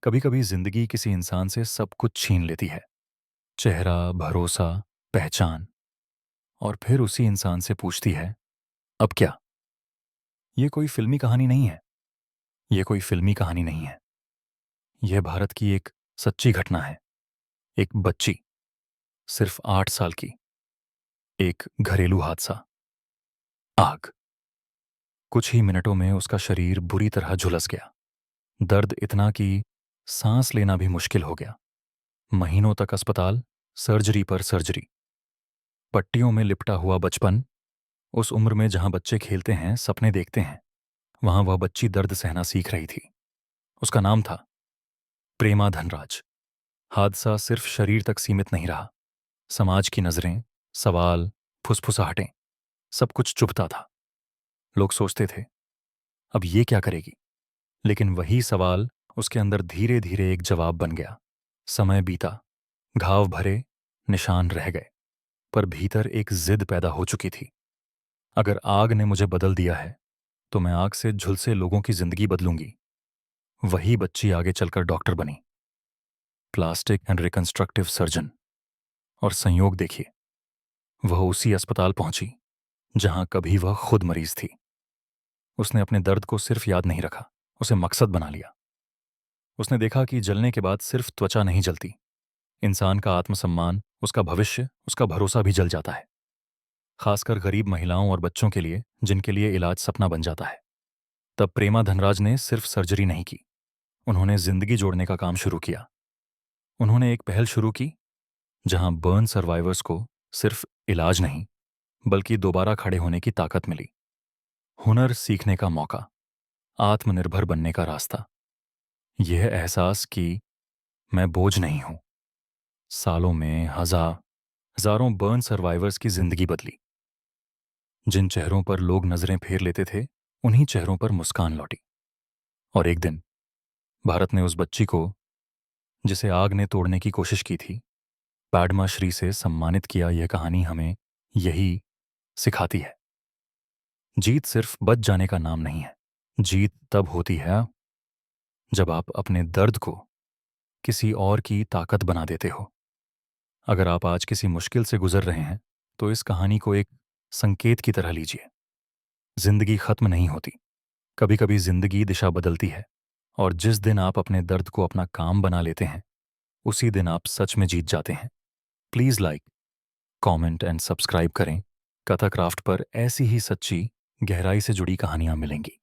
कभी कभी जिंदगी किसी इंसान से सब कुछ छीन लेती है। चेहरा, भरोसा, पहचान। और फिर उसी इंसान से पूछती है, अब क्या? ये कोई फिल्मी कहानी नहीं है। ये कोई फिल्मी कहानी नहीं है। यह भारत की एक सच्ची घटना है। एक बच्ची, सिर्फ 8 साल की। एक घरेलू हादसा। आग। कुछ ही मिनटों में उसका शरीर बुरी तरह झुलस गया। दर्द इतना कि सांस लेना भी मुश्किल हो गया। महीनों तक अस्पताल, सर्जरी पर सर्जरी। पट्टियों में लिपटा हुआ बचपन। उस उम्र में जहां बच्चे खेलते हैं, सपने देखते हैं, वहां वह बच्ची दर्द सहना सीख रही थी। उसका नाम था प्रेमा धनराज। हादसा सिर्फ शरीर तक सीमित नहीं रहा। समाज की नजरें, सवाल, फुसफुसाहटें, सब कुछ चुभता था। लोग सोचते थे, अब ये क्या करेगी? लेकिन वही सवाल उसके अंदर धीरे धीरे एक जवाब बन गया। समय बीता, घाव भरे, निशान रह गए, पर भीतर एक जिद पैदा हो चुकी थी। अगर आग ने मुझे बदल दिया है, तो मैं आग से झुलसे लोगों की जिंदगी बदलूंगी। वही बच्ची आगे चलकर डॉक्टर बनी, प्लास्टिक एंड रिकंस्ट्रक्टिव सर्जन। और संयोग देखिए, वह उसी अस्पताल पहुंची जहां कभी वह खुद मरीज थी। उसने अपने दर्द को सिर्फ याद नहीं रखा, उसे मकसद बना लिया। उसने देखा कि जलने के बाद सिर्फ त्वचा नहीं जलती, इंसान का आत्मसम्मान, उसका भविष्य, उसका भरोसा भी जल जाता है। खासकर गरीब महिलाओं और बच्चों के लिए, जिनके लिए इलाज सपना बन जाता है। तब प्रेमा धनराज ने सिर्फ सर्जरी नहीं की, उन्होंने जिंदगी जोड़ने का काम शुरू किया। उन्होंने एक पहल शुरू की जहां बर्न सर्वाइवर्स को सिर्फ इलाज नहीं, बल्कि दोबारा खड़े होने की ताकत मिली। हुनर सीखने का मौका, आत्मनिर्भर बनने का रास्ता। यह एहसास कि मैं बोझ नहीं हूं। सालों में हजारों बर्न सर्वाइवर्स की जिंदगी बदली। जिन चेहरों पर लोग नजरें फेर लेते थे, उन्हीं चेहरों पर मुस्कान लौटी। और एक दिन भारत ने उस बच्ची को, जिसे आग ने तोड़ने की कोशिश की थी, पैडमा श्री से सम्मानित किया। यह कहानी हमें यही सिखाती है। जीत सिर्फ बच जाने का नाम नहीं है। जीत तब होती है जब आप अपने दर्द को किसी और की ताकत बना देते हो। अगर आप आज किसी मुश्किल से गुजर रहे हैं, तो इस कहानी को एक संकेत की तरह लीजिए। जिंदगी खत्म नहीं होती। कभी कभी जिंदगी दिशा बदलती है। और जिस दिन आप अपने दर्द को अपना काम बना लेते हैं, उसी दिन आप सच में जीत जाते हैं। Please like, comment and subscribe करें। कथा क्राफ्ट पर ऐसी ही सच्ची, गहराई से जुड़ी कहानियां मिलेंगी।